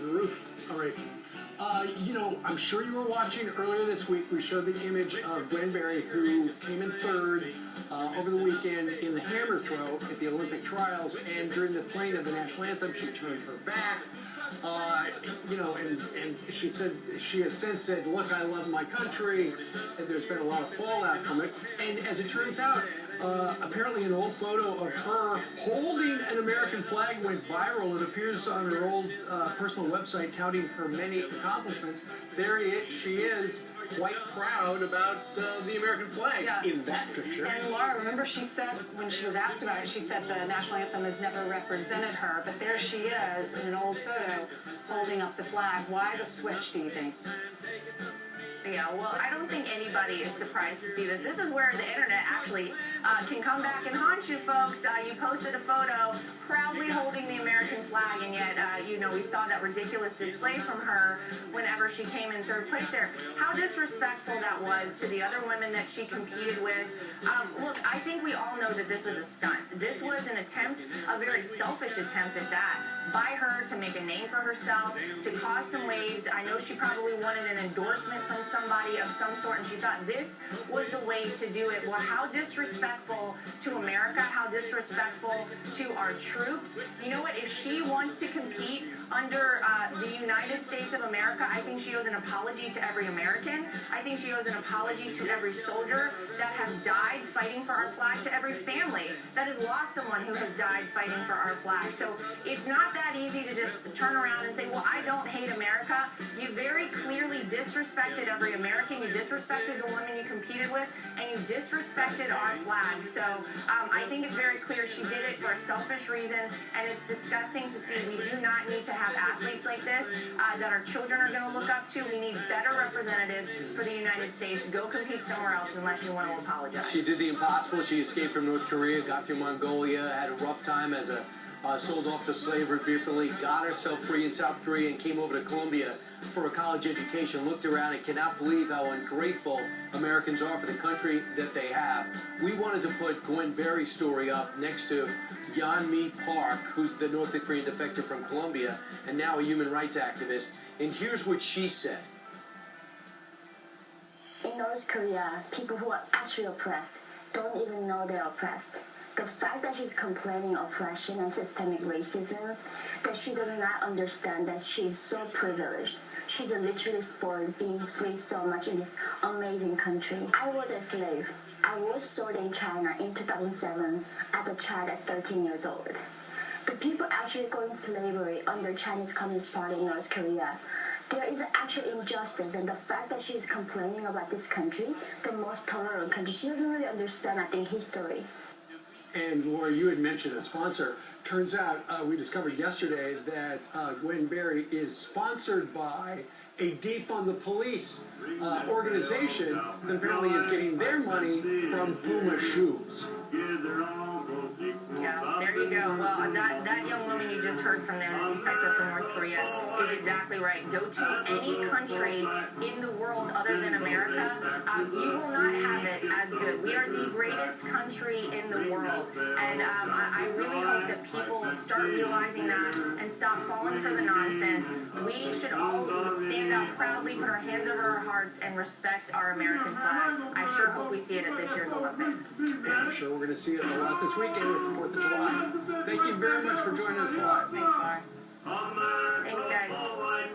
the roof. All right. I'm sure you were watching earlier this week. We showed the image of Gwen Berry, who came in third over the weekend in the hammer throw at the Olympic trials. And during the playing of the national anthem, she turned her back. And she said, she has since said, look, I love my country. And there's been a lot of fallout from it. And as it turns out, apparently an old photo of her holding an American flag went viral. It appears on her old personal website touting her many accomplishments. There she is, quite proud about the American flag in that picture. And Lara, remember she said, when she was asked about it, she said the national anthem has never represented her, but there she is in an old photo holding up the flag. Why the switch, do you think? Yeah, well, I don't think anybody is surprised to see this. This is where the internet actually can come back and haunt you, folks. You posted a photo proudly holding the American flag, and yet, we saw that ridiculous display from her whenever she came in third place there. How disrespectful that was to the other women that she competed with. Look, I think we all know that this was a stunt. This was an attempt, a very selfish attempt at that, by her to make a name for herself, to cause some waves. I know she probably wanted an endorsement from somebody of some sort, and she thought this was the way to do it. Well, how disrespectful to America, how disrespectful to our troops. You know what? If she wants to compete under the United States of America, I think she owes an apology to every American. I think she owes an apology to every soldier that has died fighting for our flag, to every family that has lost someone who has died fighting for our flag. So it's not that easy to just turn around and say, well, I don't hate America. You very clearly disrespected every American. You disrespected the women you competed with, and you disrespected our flag. So I think it's very clear she did it for a selfish reason, and it's disgusting to see. We do not need to have athletes like this that our children are going to look up to. We need better representatives for the United States. Go compete somewhere else unless you want to apologize. She did the impossible. She escaped from North Korea, got through Mongolia, had a rough time as a sold off to slavery briefly, got herself free in South Korea, and came over to Colombia for a college education, looked around and cannot believe how ungrateful Americans are for the country that they have. We wanted to put Gwen Berry's story up next to Yeonmi Park, who's the North Korean defector from Colombia and now a human rights activist. And here's what she said. In North Korea, people who are actually oppressed don't even know they're oppressed. The fact that she's complaining oppression and systemic racism, that she does not understand that she's so privileged. She's literally spoiled being free so much in this amazing country. I was a slave. I was sold in China in 2007 as a child at 13 years old. The people actually going slavery under Chinese Communist Party in North Korea. There is actual injustice, and the fact that she is complaining about this country, the most tolerant country, she doesn't really understand, I think, history. And Laura, you had mentioned a sponsor. Turns out we discovered yesterday that Gwen Berry is sponsored by a defund the police organization that apparently is getting their money from Puma shoes. Yeah, there you go. Well, that young woman you just heard from there, the defector from North Korea, is exactly right. Go to any country in the world other than America, you will not have it as good. We are the greatest country in the world, and I really hope that people start realizing that and stop falling for the nonsense. We should all stand up proudly, put our hands over our hearts, and respect our American flag. I sure hope we see it at this year's Olympics. And I'm sure we're going to see it a lot this weekend with the 4th of July. Thank you very much for joining us live. Thanks, Laura. Thanks, guys.